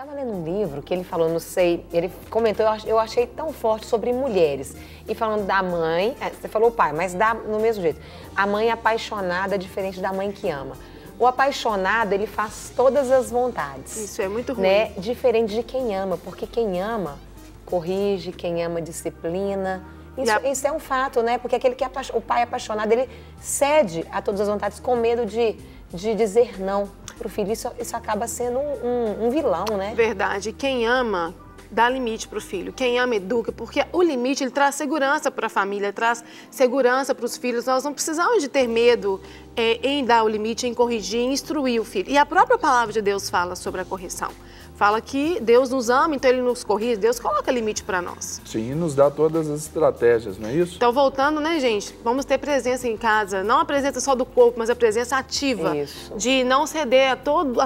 estava lendo um livro que ele falou, não sei, ele comentou, eu achei tão forte sobre mulheres. E falando da mãe, você falou o pai, mas dá no mesmo jeito. A mãe apaixonada é diferente da mãe que ama. O apaixonado, ele faz todas as vontades. Isso é muito ruim. Né? Diferente de quem ama, porque quem ama corrige, quem ama disciplina. Isso é um fato, né? Porque aquele que é o pai apaixonado, ele cede a todas as vontades com medo de dizer não pro filho. Isso acaba sendo um vilão, né? Verdade. Quem ama dá limite pro filho. Quem ama educa, porque o limite ele traz segurança para a família, traz segurança para os filhos. Nós não precisamos de ter medo em dar o limite, em corrigir, em instruir o filho. E a própria palavra de Deus fala sobre a correção. Fala que Deus nos ama, então Ele nos corrige, Deus coloca limite para nós. Sim, e nos dá todas as estratégias, não é isso? Então, voltando, né, gente? Vamos ter presença em casa, não a presença só do corpo, mas a presença ativa. Isso. De não ceder a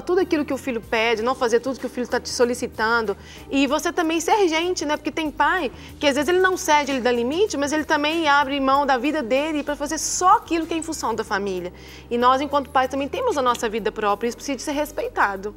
tudo aquilo que o filho pede, não fazer tudo que o filho está te solicitando. E você também ser gente, né? Porque tem pai que às vezes ele não cede, ele dá limite, mas ele também abre mão da vida dele para fazer só aquilo que é em função da família. E nós, enquanto pais, também temos a nossa vida própria, isso precisa de ser respeitado.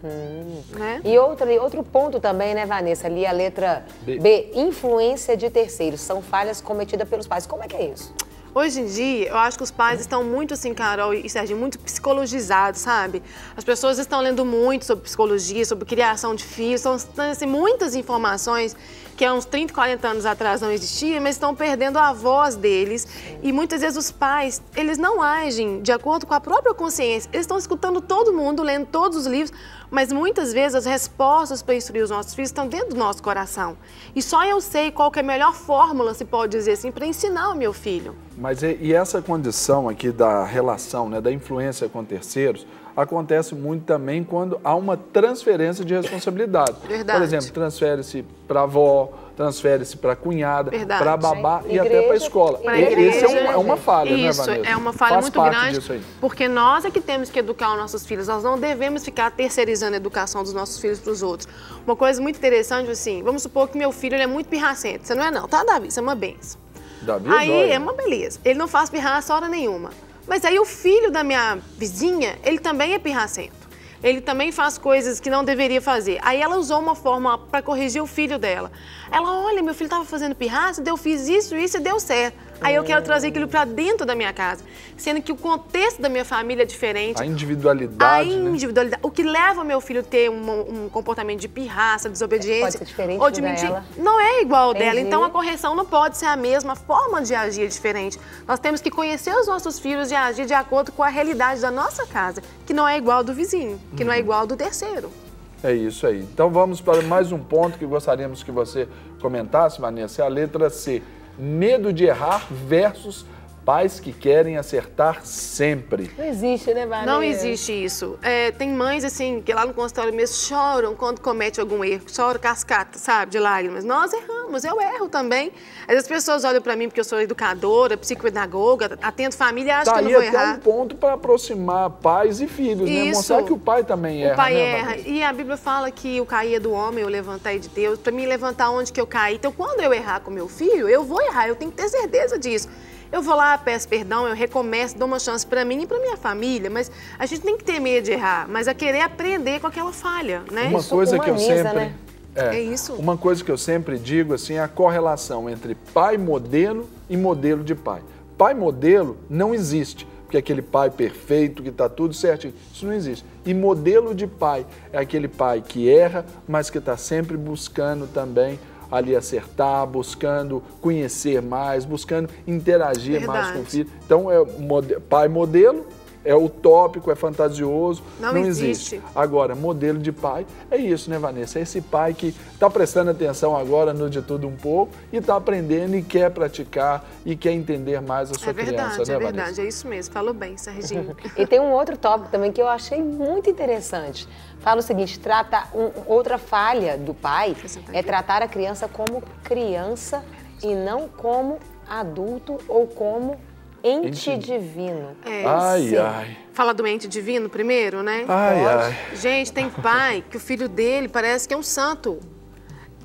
Né? E outro ponto também, né, Vanessa, ali a letra B, influência de terceiros, são falhas cometidas pelos pais. Como é que é isso? Hoje em dia, eu acho que os pais estão muito assim, Carol e Serginho, muito psicologizados, sabe? As pessoas estão lendo muito sobre psicologia, sobre criação de filhos, estão assim, muitas informações que há uns 30, 40 anos atrás não existia, mas estão perdendo a voz deles. E muitas vezes os pais, eles não agem de acordo com a própria consciência. Eles estão escutando todo mundo, lendo todos os livros, mas muitas vezes as respostas para instruir os nossos filhos estão dentro do nosso coração. E só eu sei qual que é a melhor fórmula, se pode dizer assim, para ensinar o meu filho. Mas e essa condição aqui da relação, né, da influência com terceiros, acontece muito também quando há uma transferência de responsabilidade. Verdade. Por exemplo, transfere-se para a avó, transfere-se para a cunhada, para a babá e até para a escola. Isso é uma falha, isso, né, Vanessa? Isso, é uma falha muito grande, disso aí. Porque nós é que temos que educar os nossos filhos, nós não devemos ficar terceirizando a educação dos nossos filhos para os outros. Uma coisa muito interessante, assim, vamos supor que meu filho ele é muito pirracento, você não é não, tá, Davi? Isso é uma benção. Davi aí é uma beleza, ele não faz pirraça hora nenhuma. Mas aí o filho da minha vizinha, ele também é pirracento. Ele também faz coisas que não deveria fazer. Aí ela usou uma forma para corrigir o filho dela. Ela, olha, meu filho estava fazendo pirraça, eu fiz isso e deu certo. Aí eu quero trazer aquilo para dentro da minha casa. Sendo que o contexto da minha família é diferente. A individualidade, né? O que leva meu filho a ter um comportamento de pirraça, desobediência. Pode ser diferente ou de mentir. Dela. Não é igual Entendi. dela. Então a correção não pode ser a mesma, a forma de agir é diferente. Nós temos que conhecer os nossos filhos e agir de acordo com a realidade da nossa casa, que não é igual do vizinho, que não é igual do terceiro. É isso aí. Então vamos para mais um ponto que gostaríamos que você comentasse, Vanessa, é a letra C. Medo de errar versus pais que querem acertar sempre. Não existe, né, Vanessa? Não existe isso. Tem mães, assim, que lá no consultório mesmo choram quando comete algum erro, choram cascata, sabe, de lágrimas. Nós erramos, eu erro também. Às vezes as pessoas olham pra mim porque eu sou educadora, psicopedagoga, atendo família e acham que eu não vou errar. Tá aí até um ponto para aproximar pais e filhos, né? Mostrar que o pai também erra, o pai né, erra. Vanessa? E a Bíblia fala que o cair é do homem, eu levantar é de Deus. Pra mim levantar onde que eu caí. Então, quando eu errar com meu filho, eu vou errar, eu tenho que ter certeza disso. Eu vou lá, peço perdão, eu recomeço, dou uma chance para mim e para minha família, mas a gente tem que ter medo de errar, mas a querer aprender com aquela falha, né? Uma coisa que eu sempre... né? É isso. Uma coisa que eu sempre digo, assim, é a correlação entre pai modelo e modelo de pai. Pai modelo não existe, porque é aquele pai perfeito, que está tudo certinho, isso não existe. E modelo de pai é aquele pai que erra, mas que está sempre buscando também ali acertar, buscando conhecer mais, buscando interagir mais com o filho. Então, pai modelo é utópico, é fantasioso, não existe. Agora, modelo de pai é isso, né, Vanessa? É esse pai que está prestando atenção agora no de tudo um pouco e está aprendendo e quer praticar e quer entender mais a sua criança, né, Vanessa? É verdade, Vanessa? é isso mesmo. Falou bem, Serginho. E tem um outro tópico também que eu achei muito interessante. Fala o seguinte, outra falha do pai é tratar a criança como criança e não como adulto ou como ente divino. Ai. Fala do ente divino primeiro, né? Ai. Gente, tem pai que o filho dele parece que é um santo.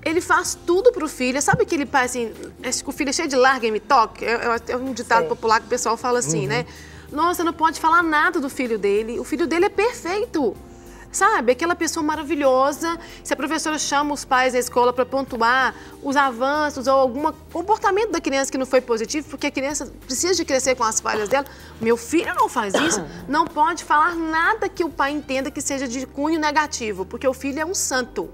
Ele faz tudo pro filho. Sabe aquele pai assim, o filho é cheio de larga e me toque? É um ditado popular que o pessoal fala assim, né? Nossa, não pode falar nada do filho dele. O filho dele é perfeito. sabe? Aquela pessoa maravilhosa. Se a professora chama os pais da escola para pontuar os avanços ou algum comportamento da criança que não foi positivo, porque a criança precisa de crescer com as falhas dela, meu filho não faz isso, não pode falar nada que o pai entenda que seja de cunho negativo, porque o filho é um santo.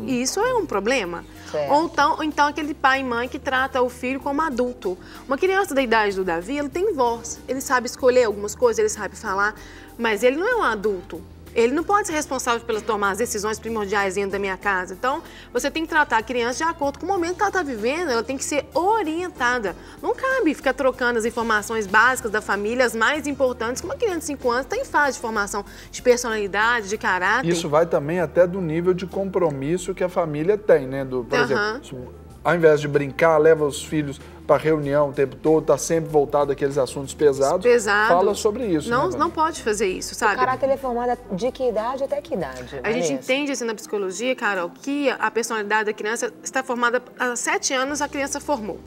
E isso é um problema. Ou então aquele pai e mãe que trata o filho como adulto. Uma criança da idade do Davi, ele tem voz, ele sabe escolher algumas coisas, ele sabe falar, mas ele não é um adulto. Ele não pode ser responsável pelas tomar as decisões primordiais dentro da minha casa. Então, você tem que tratar a criança de acordo com o momento que ela está vivendo, ela tem que ser orientada. Não cabe ficar trocando as informações básicas da família, as mais importantes, que uma criança de 5 anos está em fase de formação de personalidade, de caráter. Isso vai também até do nível de compromisso que a família tem, né? Por exemplo, ao invés de brincar, leva os filhos para reunião o tempo todo, está sempre voltado àqueles assuntos pesados. Fala sobre isso. Não, né, não pode fazer isso, sabe? O caráter é formado de que idade até que idade? A gente entende assim na psicologia, Carol, que a personalidade da criança está formada há 7 anos, a criança formou.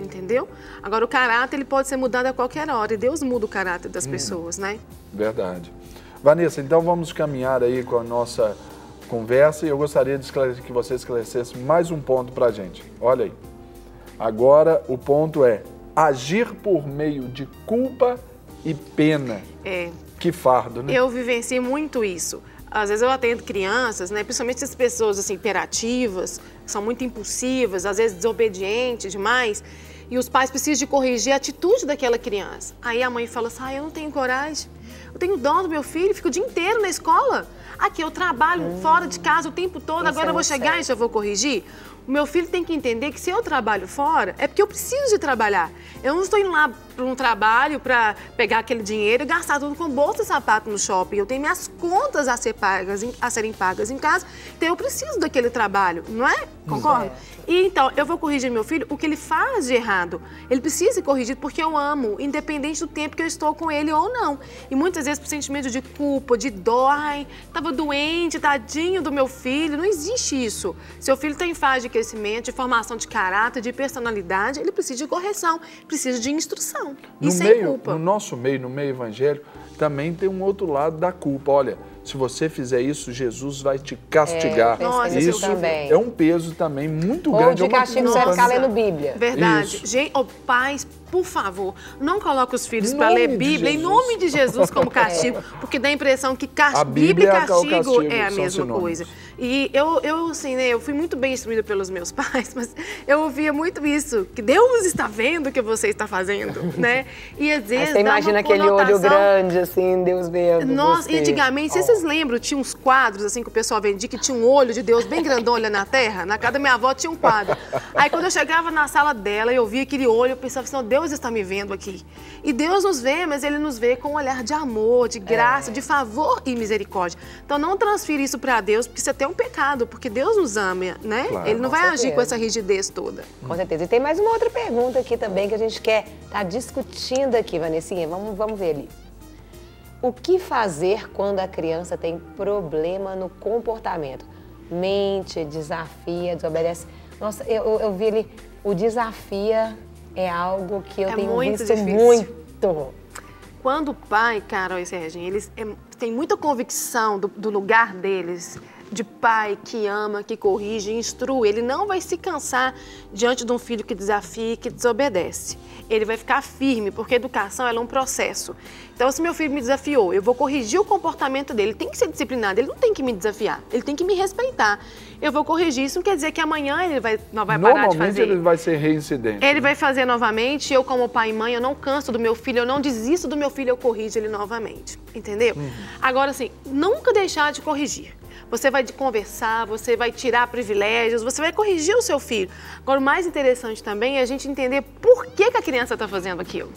Entendeu? Agora, o caráter ele pode ser mudado a qualquer hora e Deus muda o caráter das pessoas, né? Verdade. Vanessa, então vamos caminhar aí com a nossa conversa e eu gostaria de que você esclarecesse mais um ponto para a gente. Olha aí. Agora, o ponto é agir por meio de culpa e pena. Que fardo, né? Eu vivenciei muito isso. Às vezes eu atendo crianças, né, principalmente essas pessoas assim, hiperativas, que são muito impulsivas, às vezes desobedientes demais, e os pais precisam de corrigir a atitude daquela criança. Aí a mãe fala assim, eu não tenho coragem, eu tenho dó do meu filho, fico o dia inteiro na escola. Aqui eu trabalho fora de casa o tempo todo, agora eu vou chegar e já vou corrigir. O meu filho tem que entender que se eu trabalho fora, é porque eu preciso de trabalhar. Eu não estou indo lá para um trabalho para pegar aquele dinheiro e gastar tudo com bolsa e sapato no shopping. Eu tenho minhas contas a serem pagas em casa, então eu preciso daquele trabalho, não é? Concorda? E então, eu vou corrigir meu filho o que ele faz de errado. Ele precisa ser corrigido porque eu amo, independente do tempo que eu estou com ele ou não. E muitas vezes por sentimento de culpa, de dó, ai, estava doente, tadinho do meu filho. Não existe isso. Seu filho está em fase de crescimento, de formação de caráter, de personalidade, ele precisa de correção, precisa de instrução. E sem culpa. No nosso meio, no meio evangélico, também tem um outro lado da culpa. Olha, se você fizer isso, Jesus vai te castigar. Isso também. É um peso também muito grande. Ou de castigo você vai ficar lendo Bíblia. Verdade. Gente, pais, por favor, não coloque os filhos para ler Bíblia em nome de Jesus como castigo, porque dá a impressão que Bíblia e castigo é a mesma coisa. E eu assim, né, eu fui muito bem instruída pelos meus pais, mas eu ouvia muito isso, que Deus está vendo o que você está fazendo, né? E às vezes você imagina aquele olho grande, assim, Deus vendo. Nossa, e antigamente, vocês lembram, tinha uns quadros assim que o pessoal vendia, que tinha um olho de Deus bem grandão olhando na terra? Na casa da minha avó tinha um quadro. Aí quando eu chegava na sala dela e eu via aquele olho, eu pensava assim, Deus está me vendo aqui. E Deus nos vê, mas Ele nos vê com um olhar de amor, de graça, de favor e misericórdia. Então não transfira isso para Deus, porque isso é até um pecado, porque Deus nos ama, né? Claro, Ele não vai agir com essa rigidez toda. Com certeza. E tem mais uma outra pergunta aqui também que a gente quer estar discutindo aqui, Vanessinha. Vamos ver ali. O que fazer quando a criança tem problema no comportamento? Mente, desafia, desobedece. Nossa, eu vi ali, o desafia é algo que eu tenho visto muito. Quando o pai, Carol e Serginho, eles têm muita convicção do lugar deles, de pai que ama, que corrige, instrui, ele não vai se cansar diante de um filho que desafia, que desobedece. Ele vai ficar firme, porque a educação ela é um processo. Então, se meu filho me desafiou, eu vou corrigir o comportamento dele. Ele tem que ser disciplinado, ele não tem que me desafiar, ele tem que me respeitar. Eu vou corrigir, isso não quer dizer que amanhã ele não vai parar de fazer. Normalmente ele vai ser reincidente. Ele vai fazer novamente, eu como pai e mãe, eu não canso do meu filho, eu não desisto do meu filho, eu corrijo ele novamente, entendeu? Agora, assim, nunca deixar de corrigir. Você vai conversar, você vai tirar privilégios, você vai corrigir o seu filho. Agora, o mais interessante também é a gente entender por que a criança está fazendo aquilo.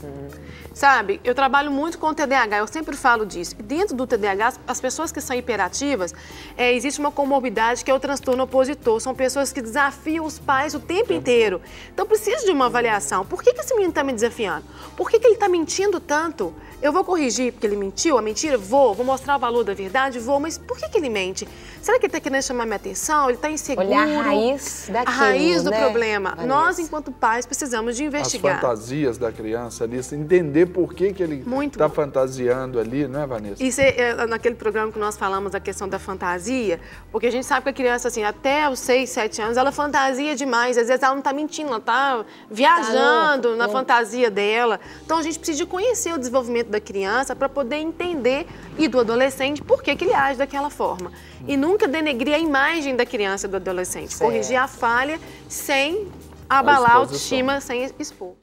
Sabe, eu trabalho muito com o TDAH, eu sempre falo disso. E dentro do TDAH, as pessoas que são hiperativas, existe uma comorbidade que é o transtorno opositor. São pessoas que desafiam os pais o tempo inteiro. Então, precisa de uma avaliação. Por que esse menino está me desafiando? Por que ele está mentindo tanto? Eu vou corrigir porque ele mentiu, a mentira? Vou mostrar o valor da verdade? Vou, mas por que ele mente? Será que ele está querendo chamar minha atenção? Ele está inseguro? Olhar a raiz daquilo, a raiz do né, problema. Vanessa? Nós, enquanto pais, precisamos de investigar. As fantasias da criança ali, entender por que ele está fantasiando ali, não é, Vanessa? Isso é naquele programa que nós falamos da questão da fantasia, porque a gente sabe que a criança, assim, até os 6, 7 anos, ela fantasia demais. Às vezes ela não está mentindo, ela está viajando na fantasia dela. Então a gente precisa conhecer o desenvolvimento da criança para poder entender, e do adolescente, por que ele age daquela forma. E nunca denegrir a imagem da criança e do adolescente. Corrigir a falha sem abalar a autoestima, sem expor.